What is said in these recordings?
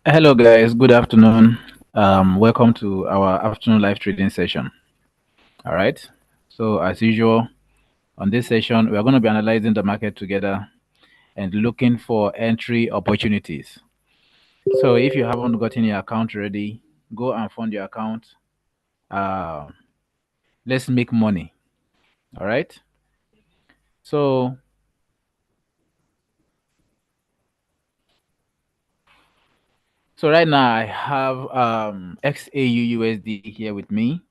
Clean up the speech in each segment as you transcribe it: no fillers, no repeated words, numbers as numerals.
Hello, guys. Good afternoon. Welcome to our afternoon live trading session. All right. So, as usual, on this session, we are going to be analyzing the market together and looking for entry opportunities. So, if you haven't gotten your account ready, go and fund your account. Uh, let's make money. All right. So, right now I have XAUUSD here with me.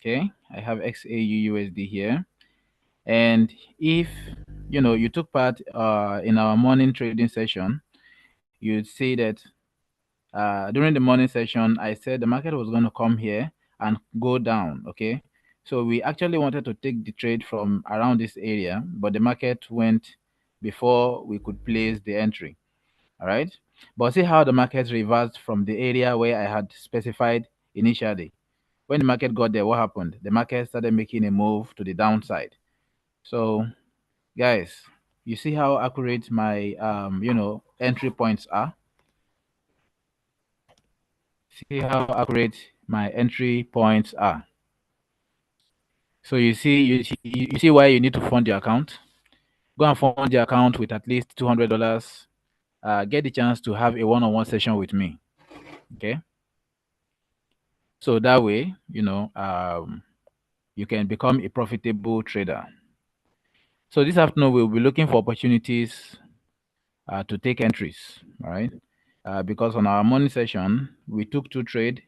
Okay, I have XAUUSD here. And if you took part in our morning trading session, you'd see that during the morning session, I said the market was going to come here and go down. Okay, so we actually wanted to take the trade from around this area, but the market went before we could place the entry. All right, but see how the market reversed from the area where I had specified initially. When the market got there, what happened? The market started making a move to the downside. So guys, you see how accurate my entry points are. See how accurate my entry points are. So you see why you need to fund your account. Go and fund your account with at least $200. Get the chance to have a one-on-one session with me. Okay, so that way you can become a profitable trader. So this afternoon we'll be looking for opportunities to take entries. All right. Because on our morning session, we took two trade.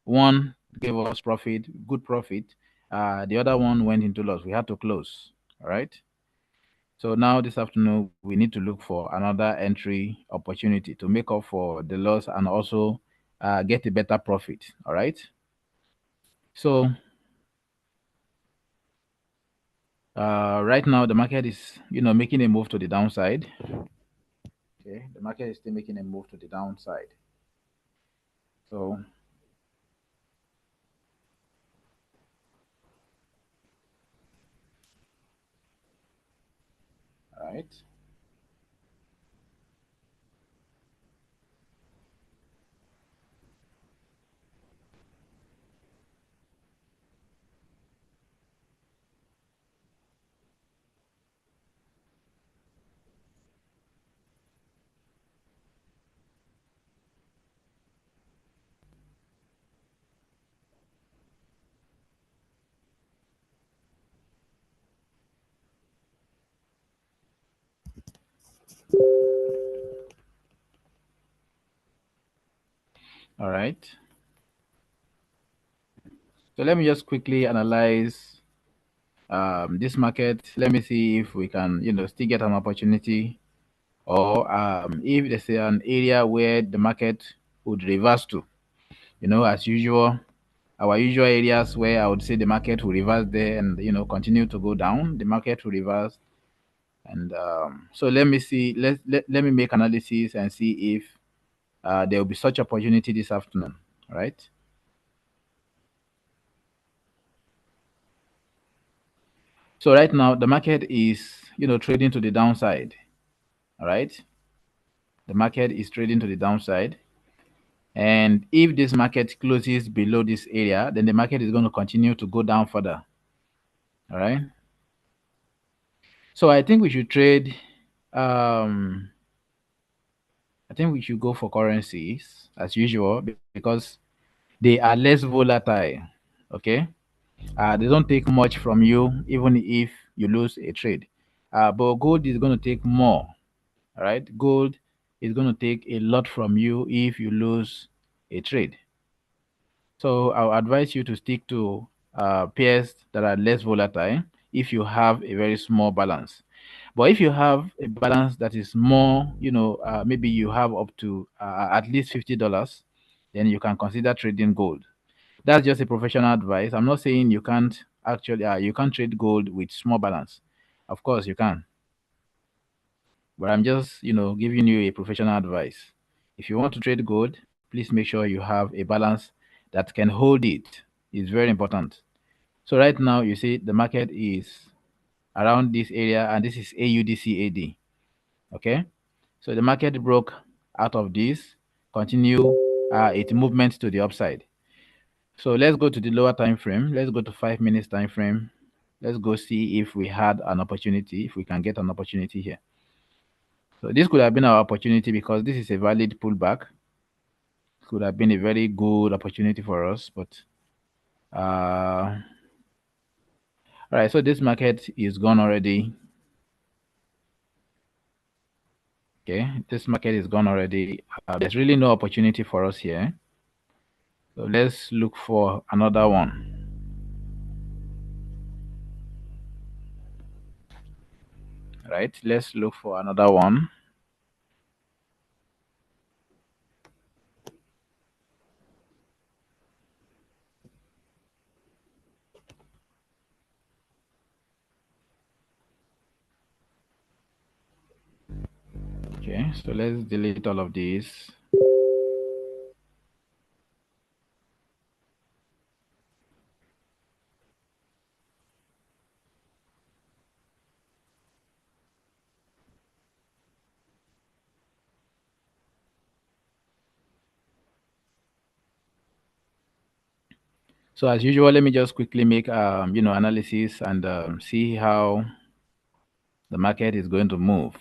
One gave us profit, good profit. The other one went into loss. We had to close. All right. So now this afternoon, we need to look for another entry opportunity to make up for the loss and also get a better profit. All right. So right now, the market is making a move to the downside. Okay, the market is still making a move to the downside. So all right. All right. So let me just quickly analyze this market. Let me see if we can, still get an opportunity, or if there's an area where the market would reverse to. As usual, our usual areas where I would say the market will reverse there and continue to go down. The market will reverse, and so let me see. Let me make analysis and see if there will be such opportunity this afternoon. All right. So right now the market is trading to the downside. All right. The market is trading to the downside. And if this market closes below this area, then the market is going to continue to go down further. All right. So I think we should trade. Um, I think we should go for currencies as usual because they are less volatile. Okay. They don't take much from you, even if you lose a trade. But gold is going to take more. All right. Gold is going to take a lot from you if you lose a trade. So I'll advise you to stick to pairs that are less volatile if you have a very small balance. But if you have a balance that is more, maybe you have up to at least $50, then you can consider trading gold. That's just a professional advice. I'm not saying you can't actually you can't trade gold with small balance. Of course you can, but I'm just giving you a professional advice. If you want to trade gold, please make sure you have a balance that can hold it. It's very important. So right now you see the market is around this area, and this is AUDCAD. Okay, so the market broke out of this, continue its movement to the upside. So let's go to the lower time frame. Let's go to 5 minutes time frame. Let's go see if we had an opportunity, if we can get an opportunity here. So this could have been our opportunity because this is a valid pullback. Could have been a very good opportunity for us, but all right. So this market is gone already. Okay, this market is gone already. There's really no opportunity for us here. So let's look for another one. Right, let's look for another one. Okay, so let's delete all of these. So as usual, let me just quickly make analysis and see how the market is going to move.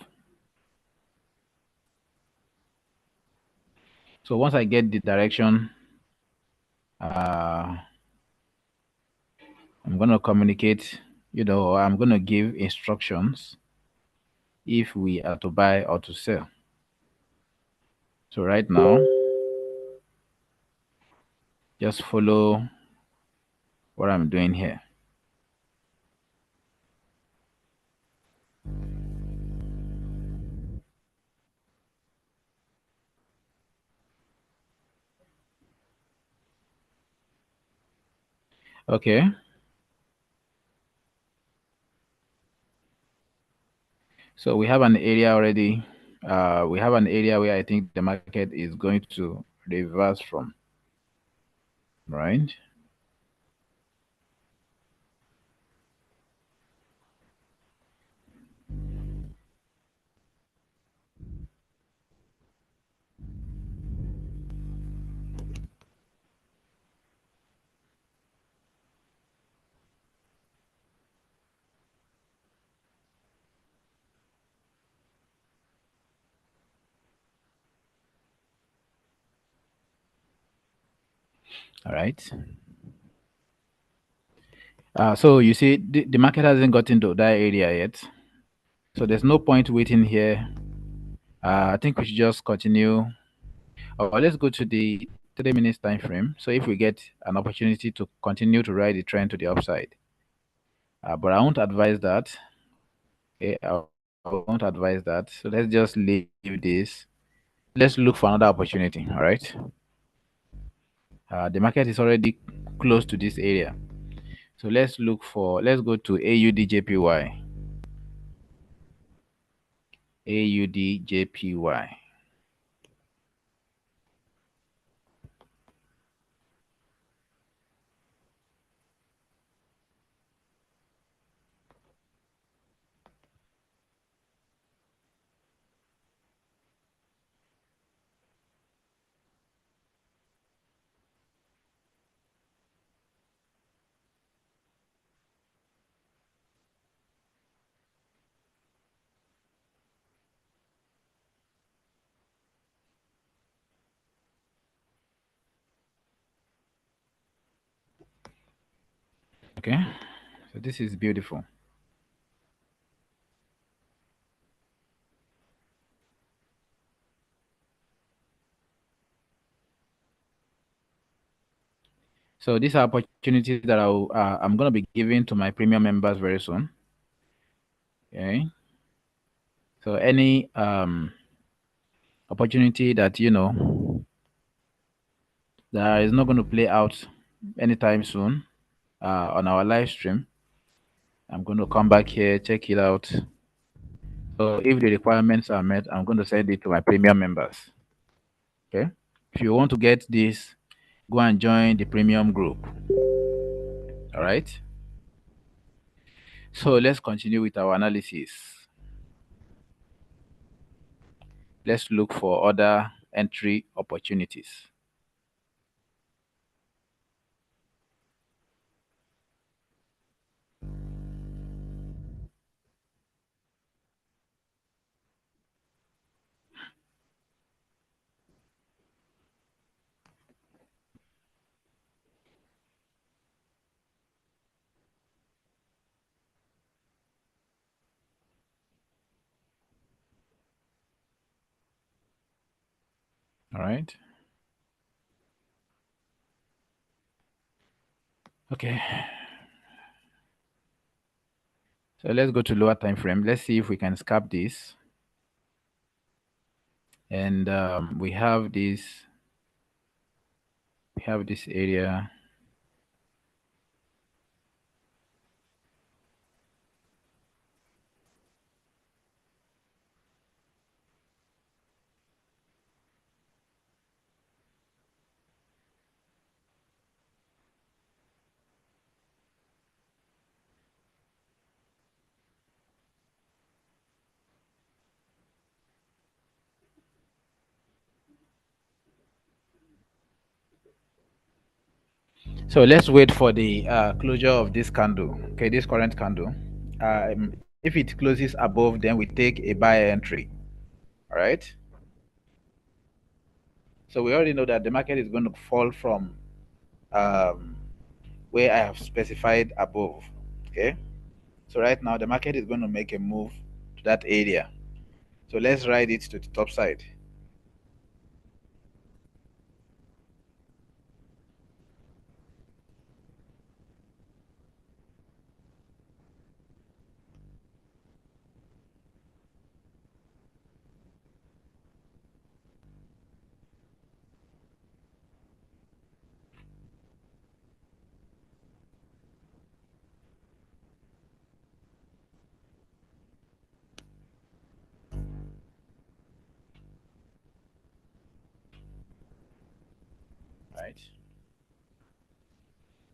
So once I get the direction, I'm going to communicate, or I'm going to give instructions if we are to buy or to sell. So right now, just follow what I'm doing here. Okay. So we have an area already. We have an area where I think the market is going to reverse from, right? All right. So you see, the market hasn't gotten to that area yet. So there's no point waiting here. I think we should just continue. Or let's go to the 3 minutes time frame. So if we get an opportunity to continue to ride the trend to the upside, but I won't advise that. Okay, I won't advise that. So let's just leave this. Let's look for another opportunity. All right. The market is already close to this area. So let's go to AUDJPY. AUDJPY. Okay. So this is beautiful. So these are opportunities that I'm going to be giving to my premium members very soon. Okay. So any opportunity that that is not going to play out anytime soon on our live stream, I'm going to come back here, check it out. So if the requirements are met, I'm going to send it to my premium members. Okay. If you want to get this, go and join the premium group. All right. So let's continue with our analysis. Let's look for other entry opportunities. All right. Okay. So let's go to lower time frame. Let's see if we can scalp this. And we have this area. So let's wait for the closure of this candle. Okay, this current candle. If it closes above, then we take a buy entry. All right. So we already know that the market is going to fall from um, where I have specified above. Okay. So right now the market is going to make a move to that area. So let's ride it to the top side. Right.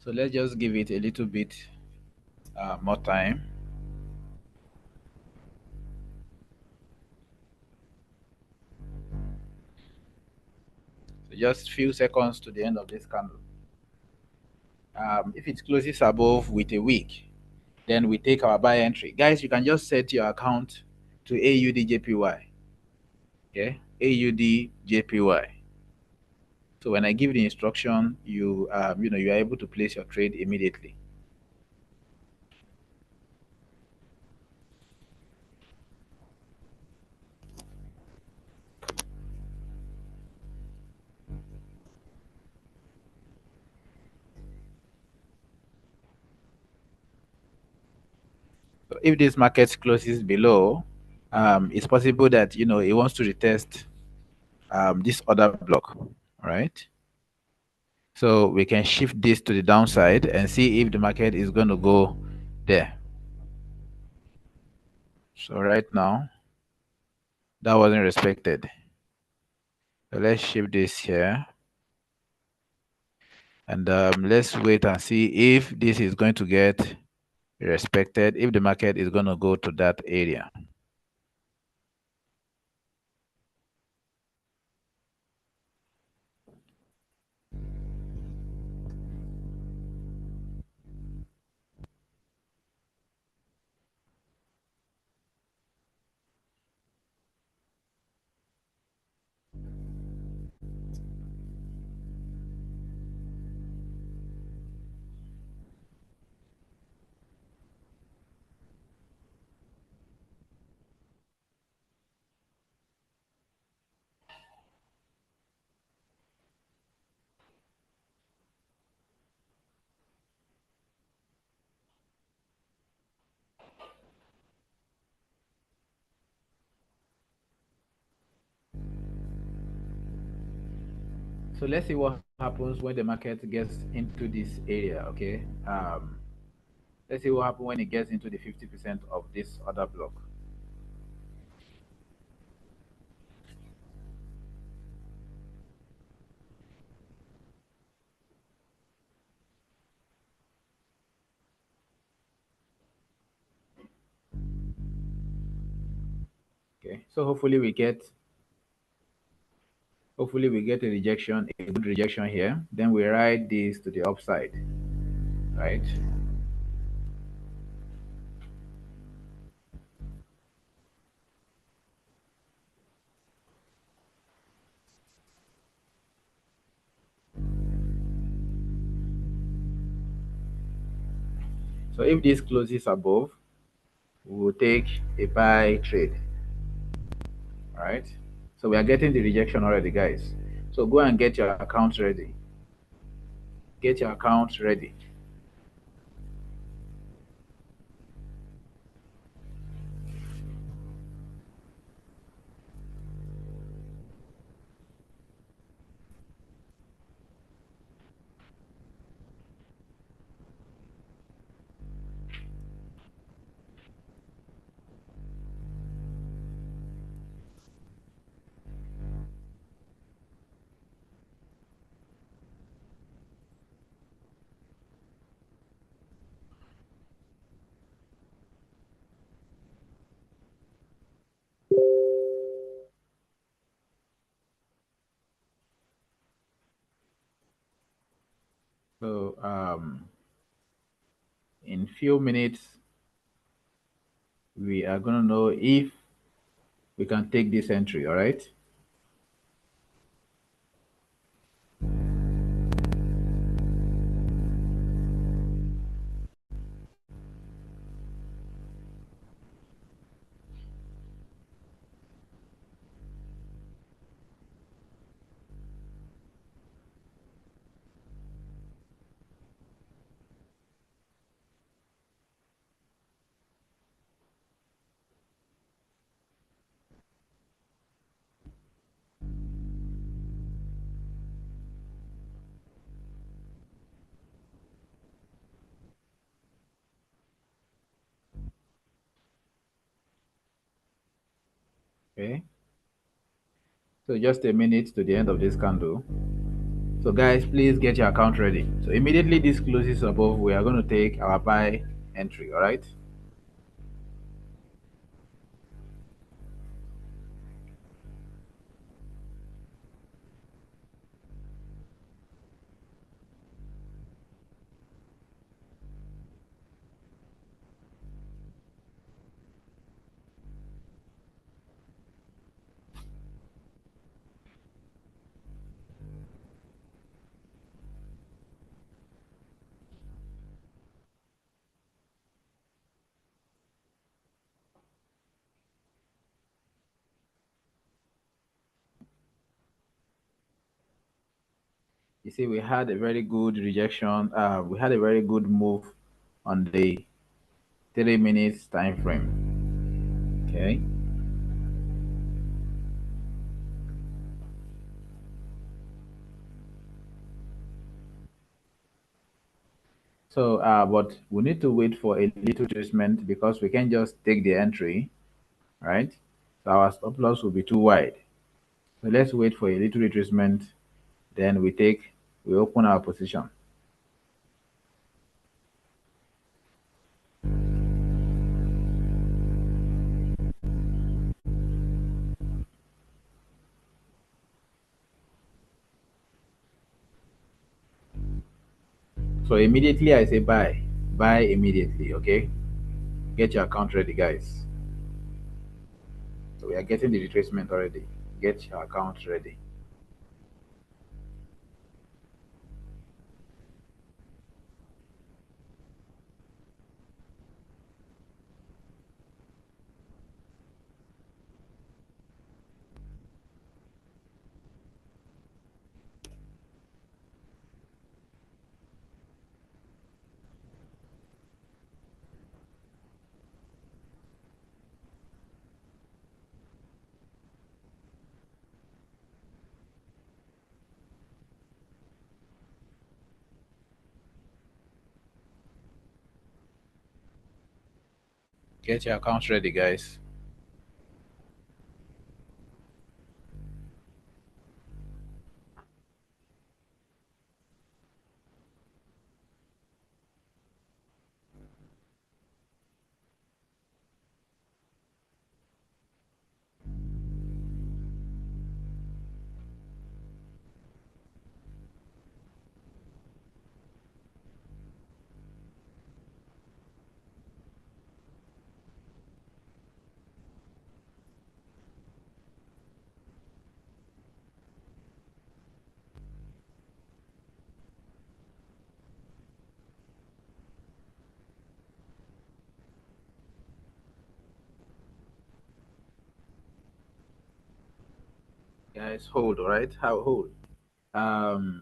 So let's just give it a little bit more time. So just few seconds to the end of this candle. If it closes above with a wick, then we take our buy entry. Guys, you can just set your account to AUDJPY. Okay, AUDJPY. So when I give the instruction, you are able to place your trade immediately. So if this market closes below, it's possible that it wants to retest this other block. All right. So we can shift this to the downside and see if the market is going to go there. So right now, that wasn't respected. So let's shift this here. And let's wait and see if this is going to get respected, if the market is going to go to that area. So let's see what happens when the market gets into this area, okay? Let's see what happens when it gets into the 50% of this other block. Okay, so hopefully we get Hopefully we get a rejection, a good rejection here. Then we write this to the upside, right? So if this closes above, we will take a buy trade, right? So we are getting the rejection already, guys. So go and get your account ready. Get your account ready. So in few minutes, we are gonna know if we can take this entry. All right. Okay. So just a minute to the end of this candle. So guys, please get your account ready. So immediately this closes above, we are going to take our buy entry. All right. You see, we had a very good rejection. We had a very good move on the 3 minutes time frame. Okay. So, but we need to wait for a little retracement because we can't just take the entry, right? So our stop loss will be too wide. So let's wait for a little retracement. Then we open our position. So immediately I say buy, buy immediately. Okay, get your account ready, guys. So we are getting the retracement already. Get your account ready. Get your account ready, guys. Guys, hold, all right? How hold?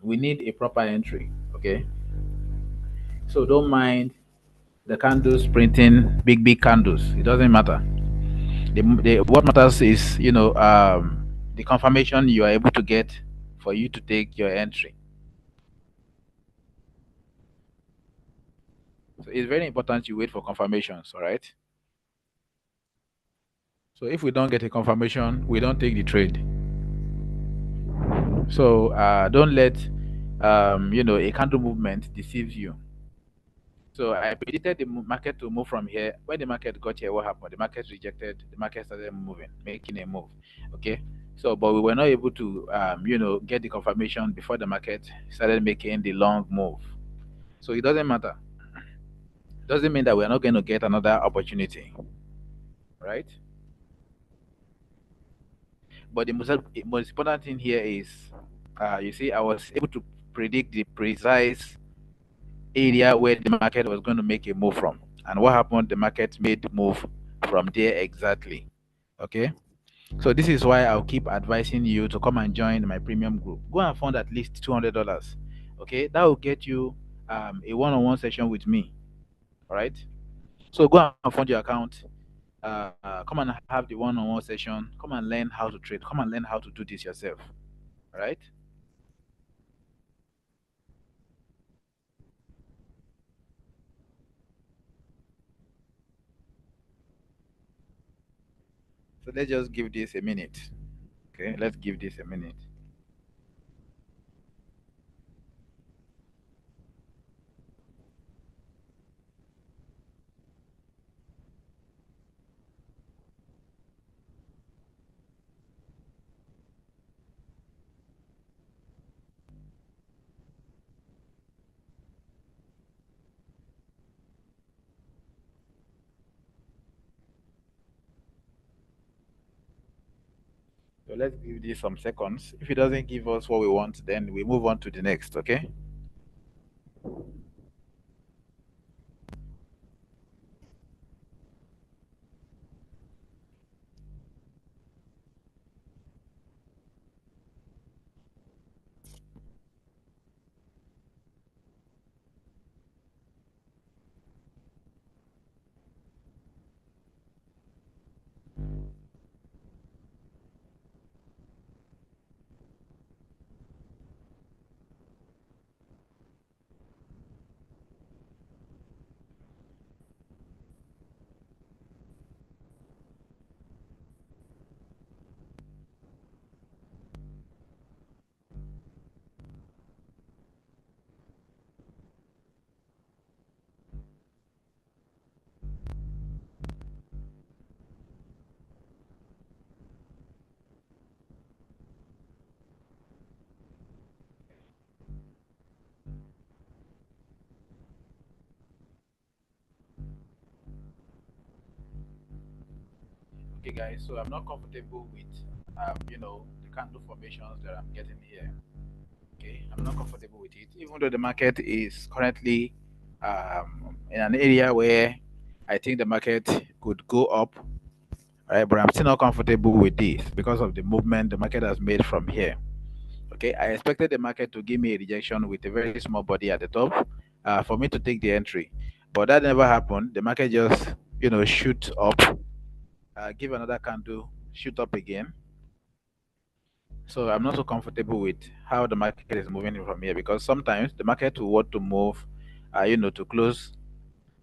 We need a proper entry, okay? So don't mind the candles printing big candles. It doesn't matter. What matters is the confirmation you are able to get for you to take your entry. So it's very important you wait for confirmations, all right? So if we don't get a confirmation, we don't take the trade. So don't let a candle movement deceive you. So I predicted the market to move from here. When the market got here, what happened? The market rejected. The market started moving, making a move. Okay. So, but we were not able to, get the confirmation before the market started making the long move. So it doesn't matter. Doesn't mean that we're not going to get another opportunity, right? But the most important thing here is, you see, I was able to predict the precise area where the market was going to make a move from. And what happened? The market made the move from there exactly. Okay. So this is why I'll keep advising you to come and join my premium group. Go and fund at least $200. Okay. That will get you a one-on-one session with me. All right. So go and fund your account. Come and have the one-on-one session. Come and learn how to trade. Come and learn how to do this yourself. All right. So let's just give this a minute. Okay. Let's give this a minute. So let's give this some seconds. If it doesn't give us what we want, then we move on to the next, okay? Okay, guys, so I'm not comfortable with, the candle formations that I'm getting here. Okay, I'm not comfortable with it, even though the market is currently in an area where I think the market could go up, right? But I'm still not comfortable with this because of the movement the market has made from here. Okay, I expected the market to give me a rejection with a very small body at the top for me to take the entry, but that never happened. The market just, shoot up, give another candle, shoot up again. So I'm not so comfortable with how the market is moving from here because sometimes the market will want to move, to close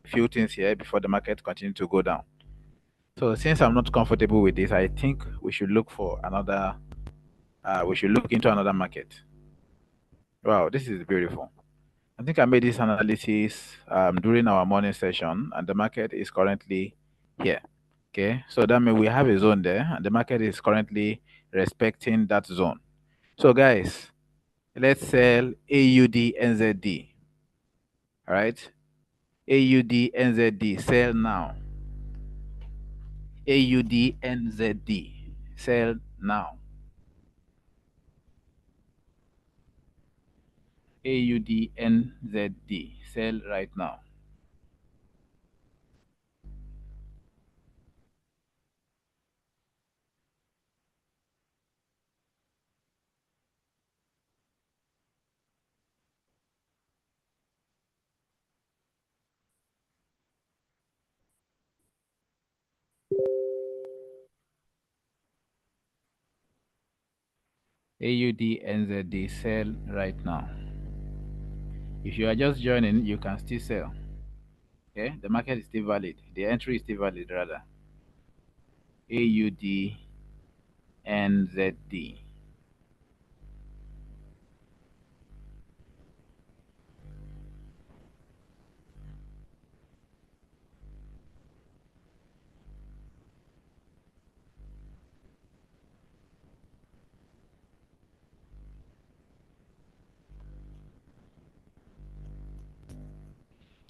a few things here before the market continue to go down. So since I'm not comfortable with this, I think we should look for another. We should look into another market. Wow, this is beautiful. I think I made this analysis during our morning session, and the market is currently here. Okay, so that means we have a zone there, and the market is currently respecting that zone. So, guys, let's sell AUD NZD. All right, AUD NZD, sell now. AUD NZD, sell now. AUD NZD, sell right now. AUDNZD, sell right now. If you are just joining, you can still sell. Okay, the market is still valid. The entry is still valid, rather. AUDNZD.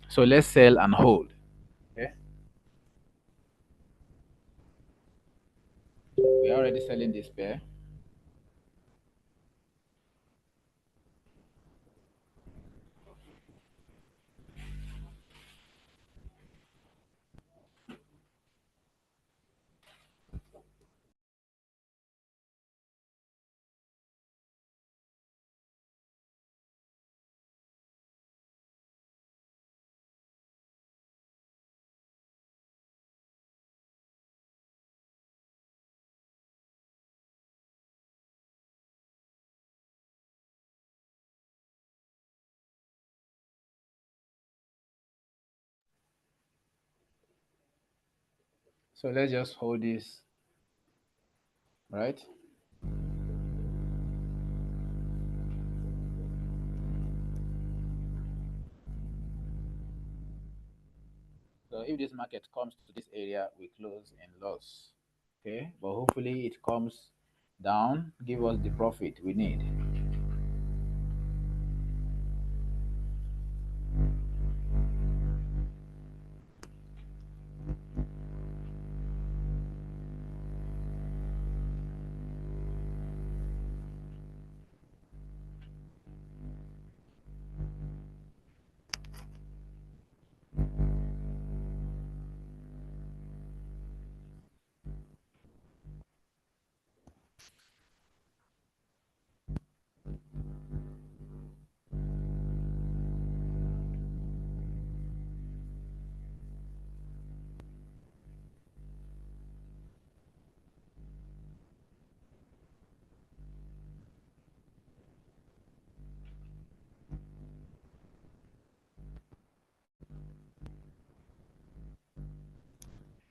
So let's sell and hold. Okay, we are already selling this pair. So let's just hold this, right? So if this market comes to this area, we close in loss. Okay, but hopefully it comes down, give us the profit we need.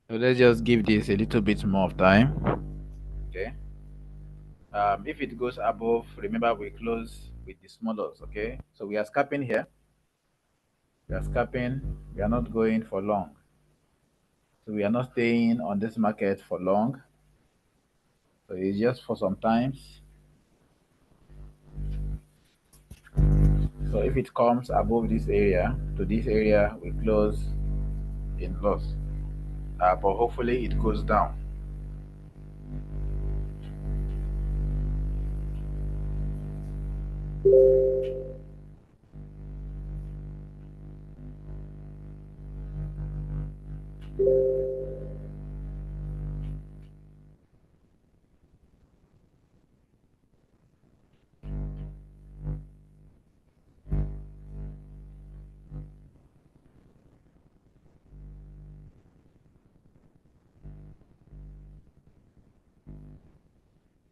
So let's just give this a little bit more of time. Okay. If it goes above, remember we close with the small loss. Okay. So we are scalping here. We are scalping. We are not going for long. So we are not staying on this market for long. So it's just for some times. So if it comes above this area, to this area, we close in loss. But hopefully it goes down.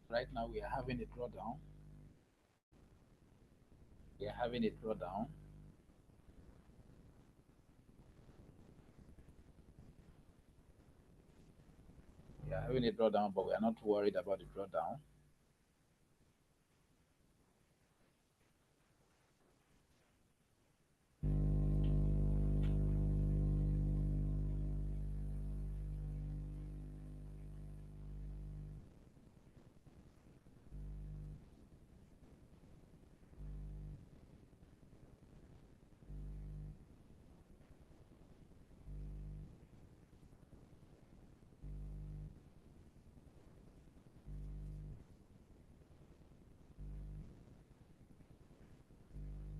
Right now we are having a drawdown. We are having a drawdown. We are having a drawdown, but we are not worried about the drawdown.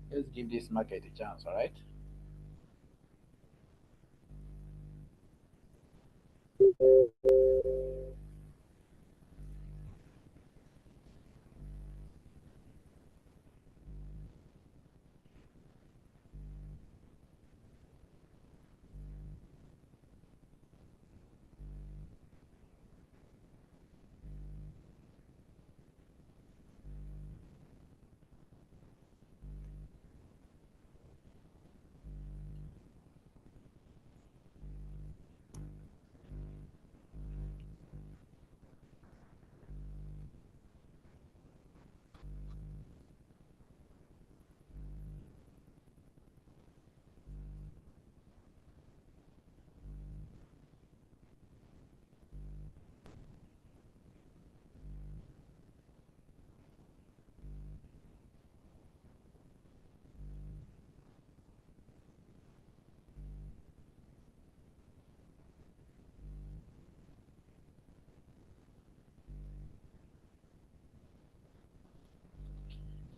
Let's give this market a chance, all right?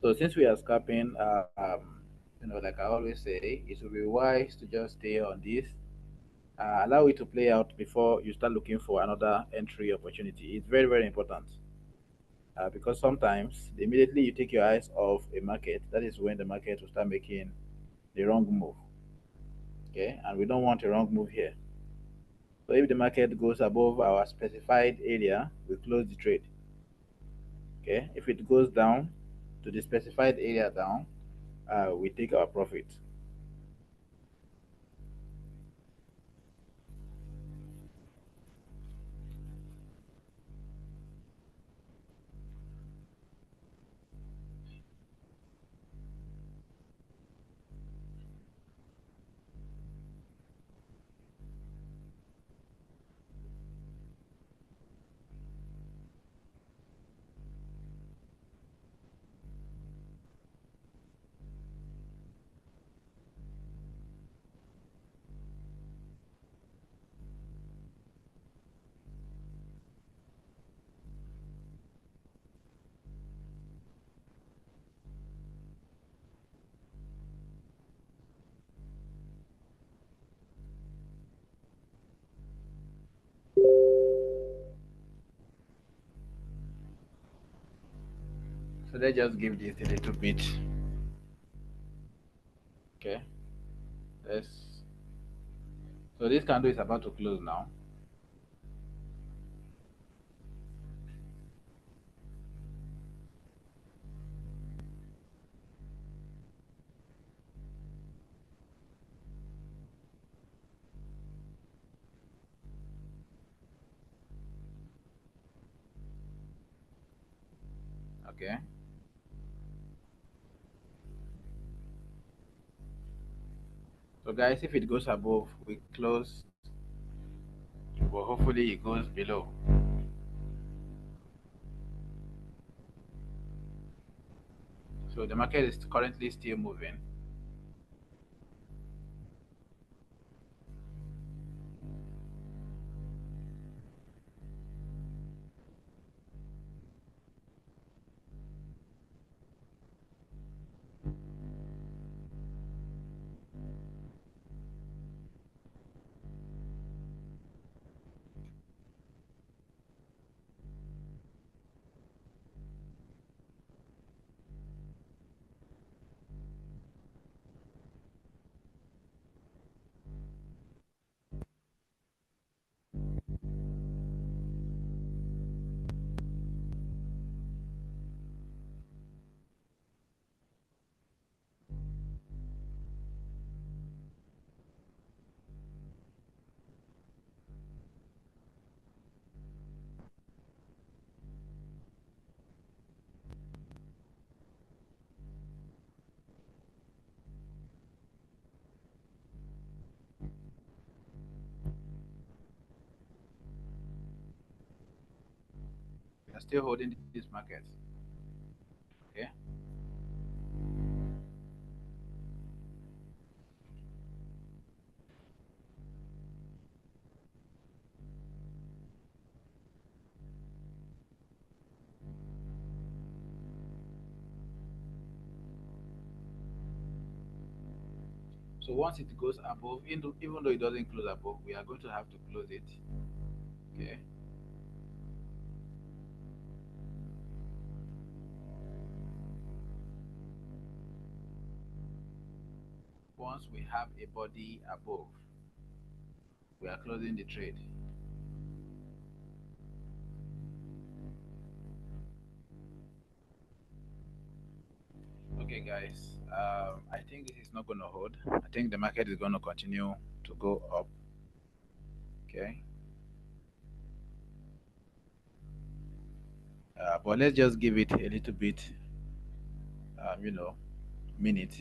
So since we are scalping, like I always say, it will be wise to just stay on this. Allow it to play out before you start looking for another entry opportunity. It's very, very important, because sometimes immediately you take your eyes off a market, that is when the market will start making the wrong move. Okay, and we don't want a wrong move here. So if the market goes above our specified area, we close the trade. Okay, if it goes down to the specified area down, we take our profit. So let's just give this a little bit. Okay, let's. So this candle is about to close now. Okay. So guys, if it goes above, we close, but hopefully it goes below. So the market is currently still moving. We are still holding this market. Okay. So once it goes above, even though it doesn't close above, we are going to have to close it. Okay. Once we have a body above, we are closing the trade. Okay, guys. I think this is not going to hold. I think the market is going to continue to go up. Okay. But let's just give it a little bit, um, you know, minute.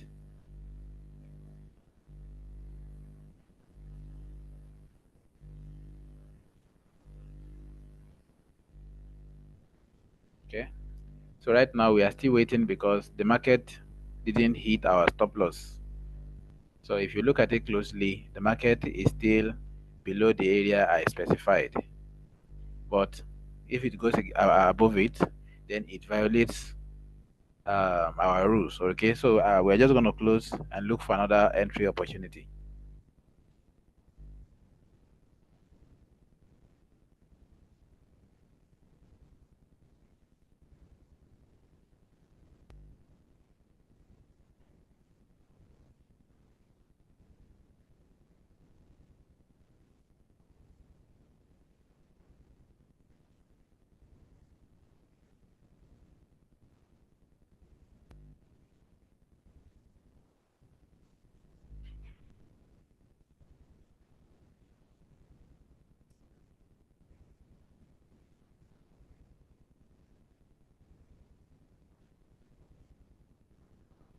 Okay. So right now we are still waiting because the market didn't hit our stop loss. So if you look at it closely, the market is still below the area I specified. But if it goes above it, then it violates our rules. Okay, so we're just going to close and look for another entry opportunity.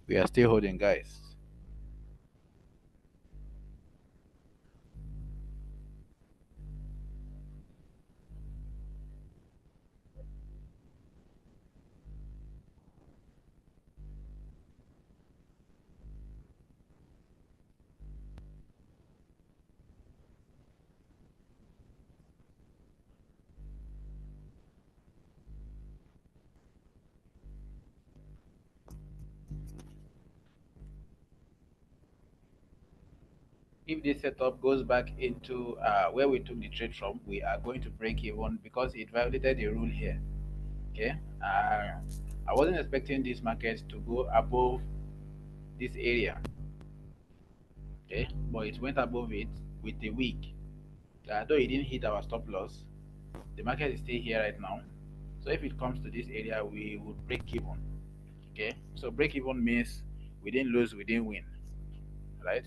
We are still holding, guys. If this setup goes back into where we took the trade from, we are going to break even because it violated the rule here. Okay, I wasn't expecting this market to go above this area. Okay, but it went above it with a week. Though it didn't hit our stop loss, the market is still here right now. So if it comes to this area, we would break even. Okay, so break even means we didn't lose, we didn't win, right?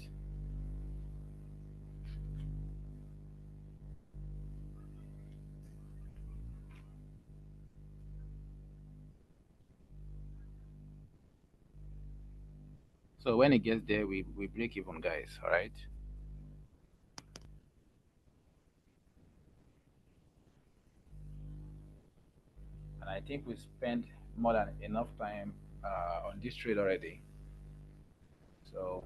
So when it gets there, we break even, guys. All right. And I think we spent more than enough time on this trade already. So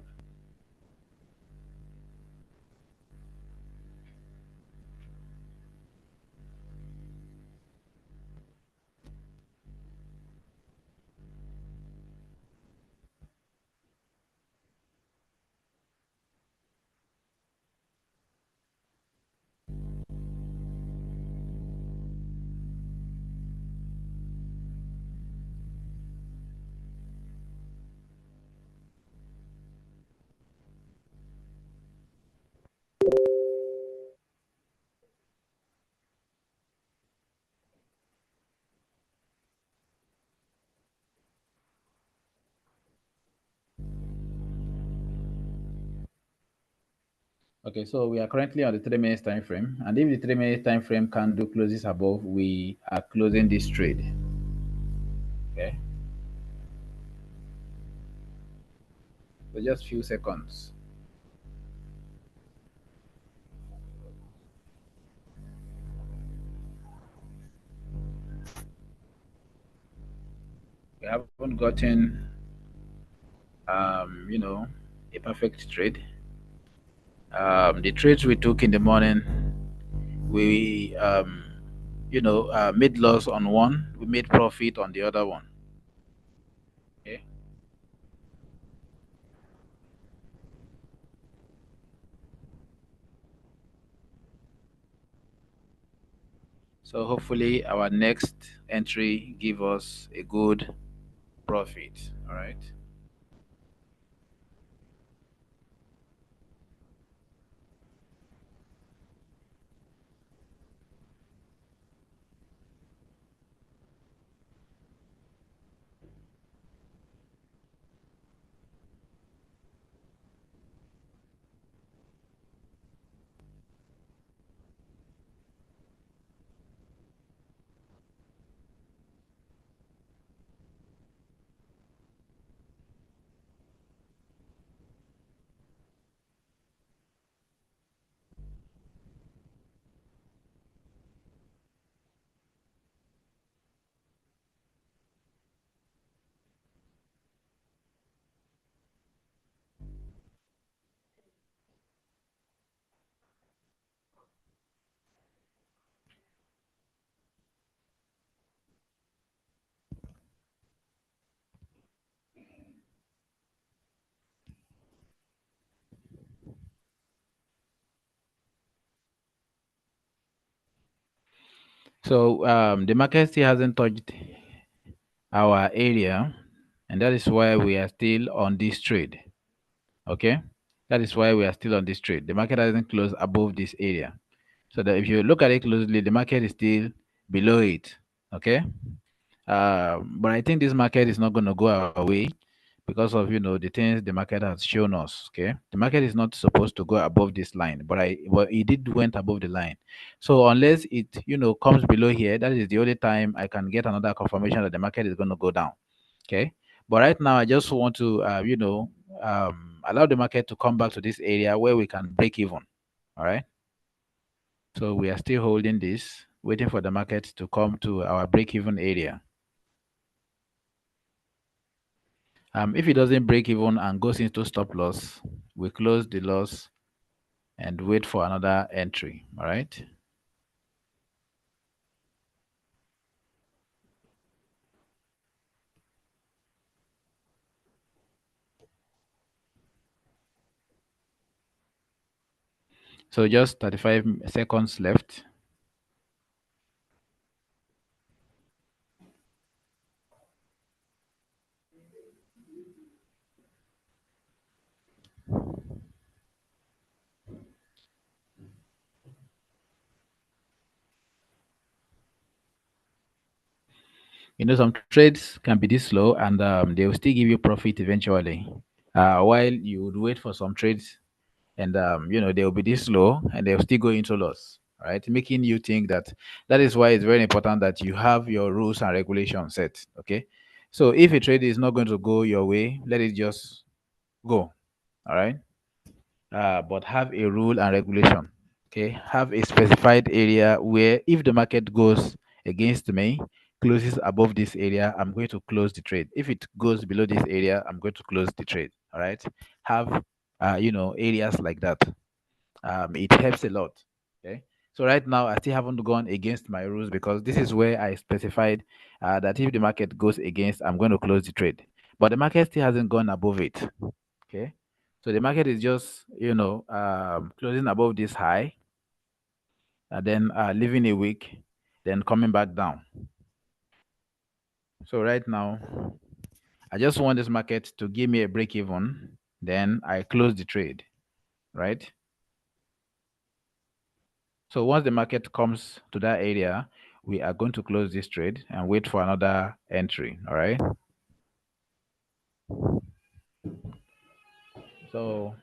okay, so we are currently on the 3 minutes time frame, and if the 3 minutes time frame candle closes above, we are closing this trade. Okay, so just few seconds. We haven't gotten, you know, a perfect trade. The trades we took in the morning, we, made loss on one, we made profit on the other one. Okay, so hopefully our next entry give us a good profit. All right. So the market still hasn't touched our area, and that is why we are still on this trade. Okay, that is why we are still on this trade. The market hasn't closed above this area, so that if you look at it closely, the market is still below it. Okay, but I think this market is not going to go away because of the things the market has shown us. Okay, the market is not supposed to go above this line, but it did went above the line. So unless it comes below here, that is the only time I can get another confirmation that the market is going to go down. Okay, but right now I just want to allow the market to come back to this area where we can break even. All right. So we are still holding this, waiting for the market to come to our break even area. If it doesn't break even and goes into stop loss, we close the loss and wait for another entry. All right. So just 35 seconds left. Some trades can be this slow and they will still give you profit eventually. While you would wait for some trades and they'll be this slow and they'll still go into loss. Right, making you think that is why it's very important that you have your rules and regulations set. Okay, so if a trade is not going to go your way, let it just go. All right, but have a rule and regulation. Okay, have a specified area where if the market goes against me, closes above this area, I'm going to close the trade. If it goes below this area, I'm going to close the trade. All right, have areas like that. It helps a lot. Okay, so right now I still haven't gone against my rules because this is where I specified that if the market goes against, I'm going to close the trade. But the market still hasn't gone above it. Okay, so the market is just closing above this high and then leaving a week, then coming back down. So right now I just want this market to give me a break even, then I close the trade, right? So once the market comes to that area, we are going to close this trade and wait for another entry. All right. So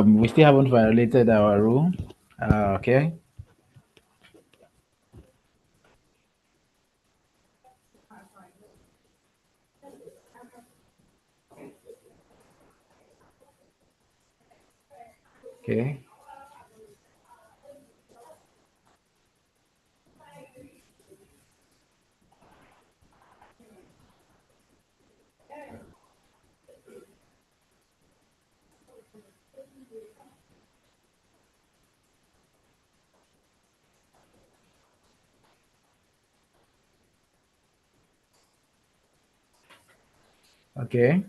we still haven't violated our rule. Okay. Okay. Okay.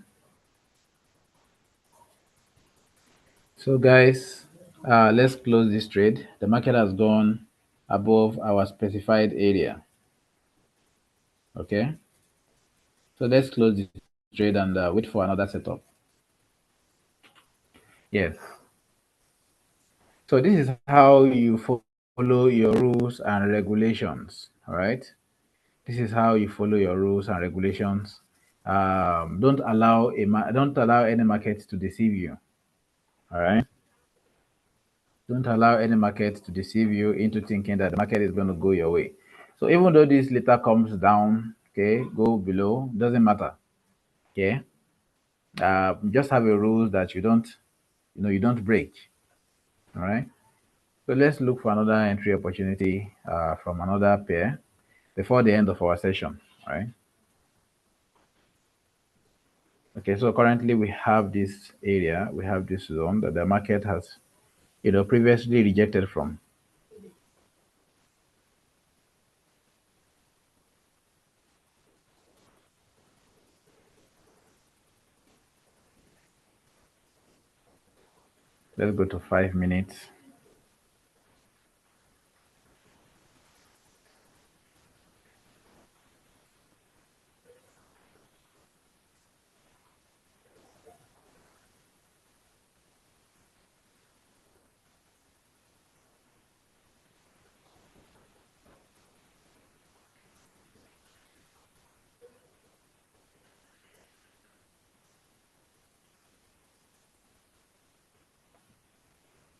So guys, let's close this trade. The market has gone above our specified area. Okay. So let's close the trade and wait for another setup. Yes. So this is how you follow your rules and regulations. All right. This is how you follow your rules and regulations. Don't allow any market to deceive you. All right. Don't allow any market to deceive you into thinking that the market is going to go your way. So even though this later comes down, okay, go below, doesn't matter. Okay. Just have a rule that you don't break. All right. So let's look for another entry opportunity from another pair before the end of our session. All right. Okay. So currently we have this area, we have this zone that the market has, previously rejected from. Let's go to 5 minutes.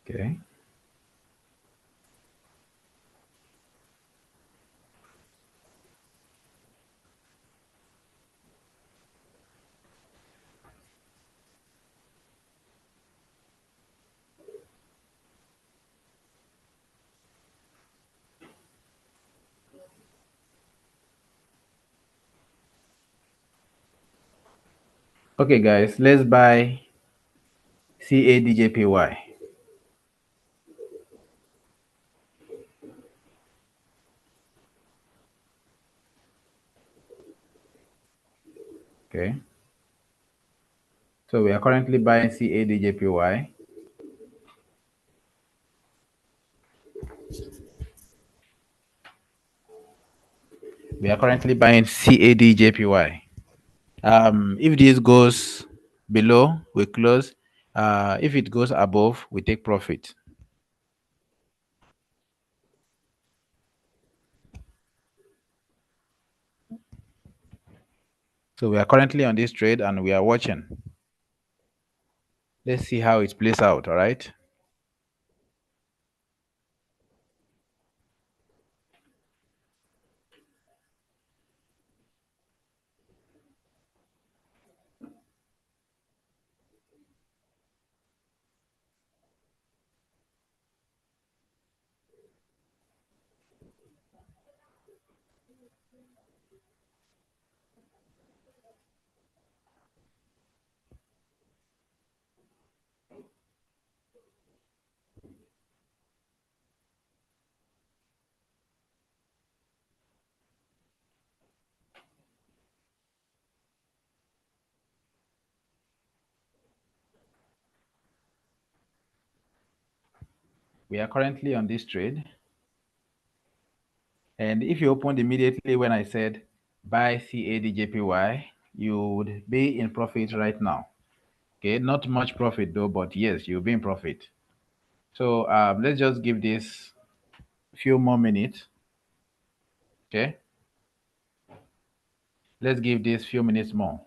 Okay. Okay, guys, let's buy CADJPY. Okay. So we are currently buying CADJPY. We are currently buying CADJPY. If this goes below, we close. If it goes above, we take profit. So we are currently on this trade and we are watching. Let's see how it plays out. All right. We are currently on this trade. And if you opened immediately when I said buy CADJPY, you would be in profit right now. Okay, not much profit though, but yes, you'll be in profit. So let's just give this few more minutes. Okay, let's give this few minutes more.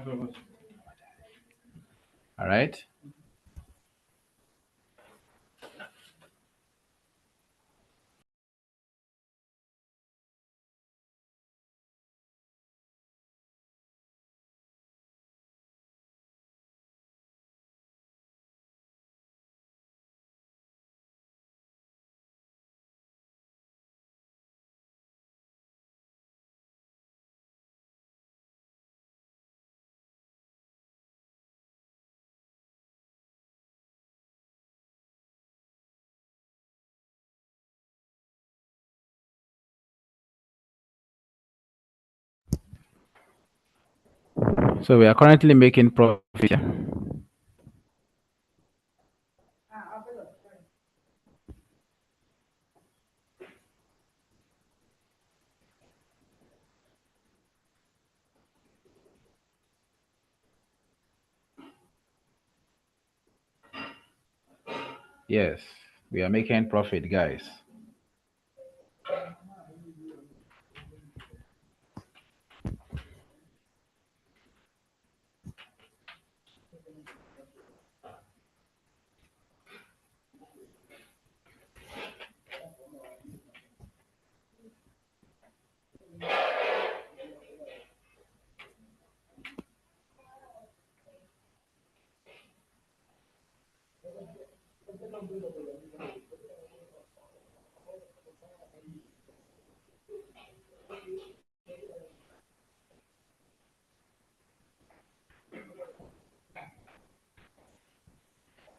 All right. So we are currently making profit. Yeah? Yes, we are making profit, guys.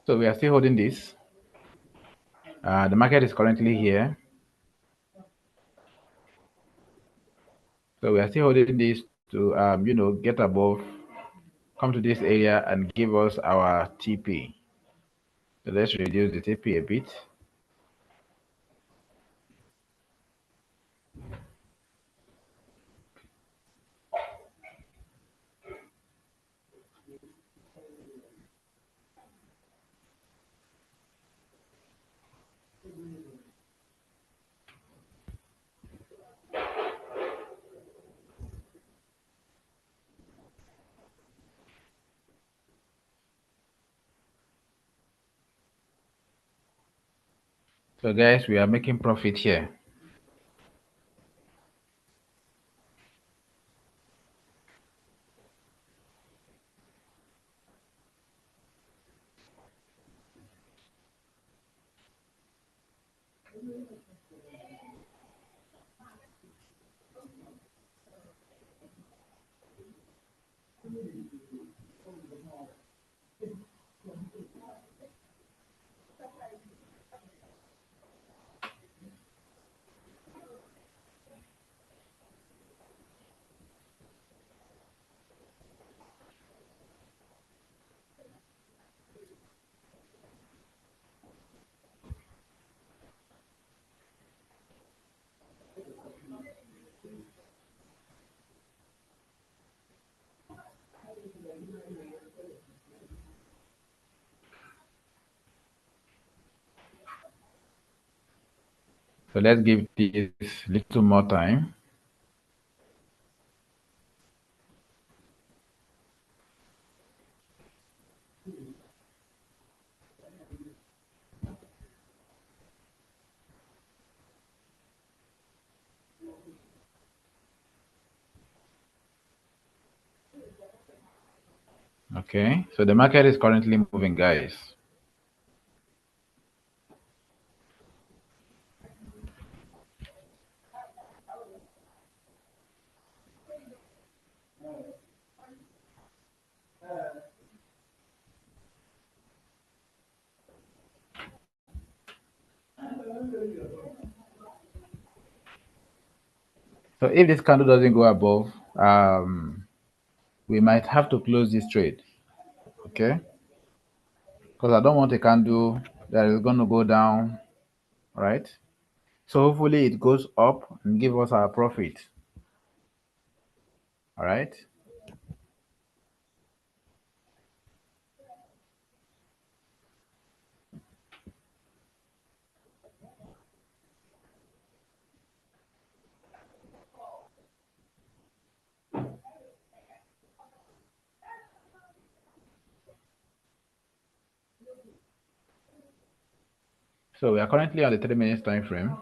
So we are still holding this. The market is currently here. So we are still holding this to, get above, come to this area and give us our TP. So let's reduce the TP a bit. So guys, we are making profit here. So let's give this little more time. Okay. So the market is currently moving, guys. So if this candle doesn't go above, we might have to close this trade. Okay. Because I don't want a candle that is going to go down, right? So hopefully it goes up and give us our profit. All right. So we are currently on the 3 minutes time frame.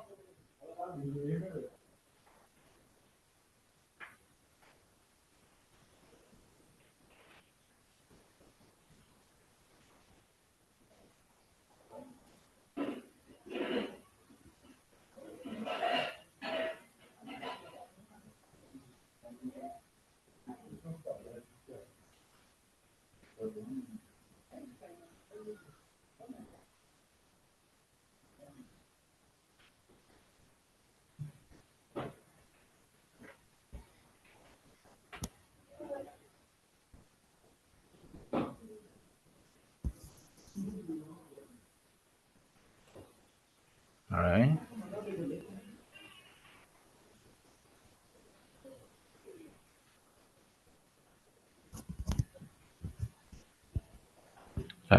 All right.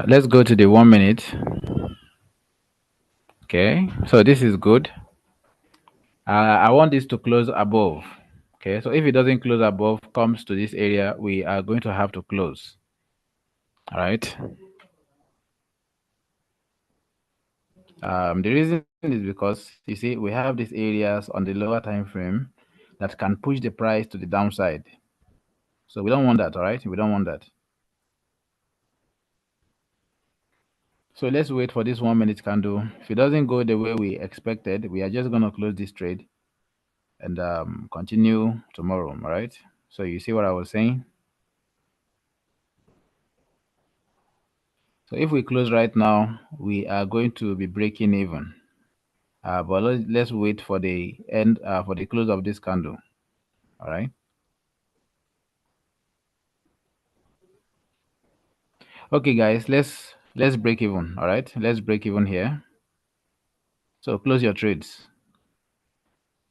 Let's go to the 1 minute. Okay. So this is good. I want this to close above. Okay. So if it doesn't close above, comes to this area, we are going to have to close. All right. The reason is because you see we have these areas on the lower time frame that can push the price to the downside. So we don't want that. All right. We don't want that. So let's wait for this 1 minute candle. If it doesn't go the way we expected, we are just gonna close this trade and continue tomorrow. All right. So you see what I was saying. So if we close right now, we are going to be breaking even. But let's wait for the end for the close of this candle. All right. Okay, guys. Let's break even. All right. Let's break even here. So close your trades.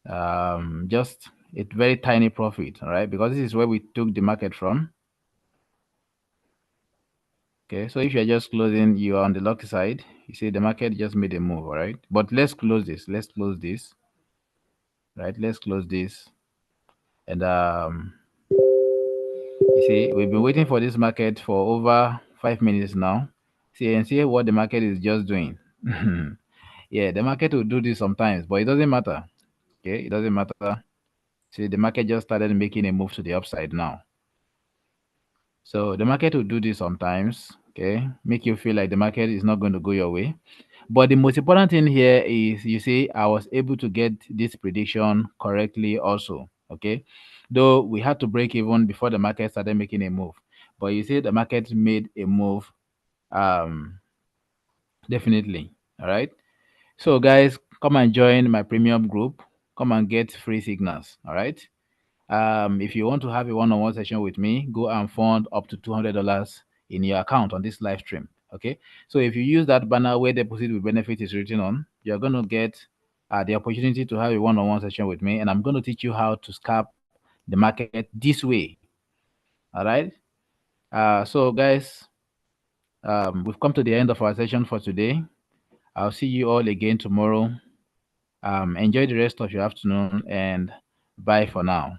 Just a very tiny profit. All right, because this is where we took the market from. Okay, so if you're just closing, you are on the lucky side. You see, the market just made a move, all right? But let's close this. Let's close this, right? Let's close this. And you see, we've been waiting for this market for over 5 minutes now. See, and see what the market is just doing. Yeah, the market will do this sometimes, but it doesn't matter. Okay, it doesn't matter. See, the market just started making a move to the upside now. So the market will do this sometimes, okay? Make you feel like the market is not going to go your way. But the most important thing here is you see, I was able to get this prediction correctly also, okay? Though we had to break even before the market started making a move. But you see, the market made a move, um, definitely. All right. So guys, come and join my premium group. Come and get free signals. All right. If you want to have a one-on-one session with me, go and fund up to $200 in your account on this live stream. Okay. So if you use that banner where deposit with benefit is written on, you're going to get the opportunity to have a one-on-one session with me, and I'm going to teach you how to scalp the market this way. All right. So guys, we've come to the end of our session for today. I'll see you all again tomorrow. Enjoy the rest of your afternoon and bye for now.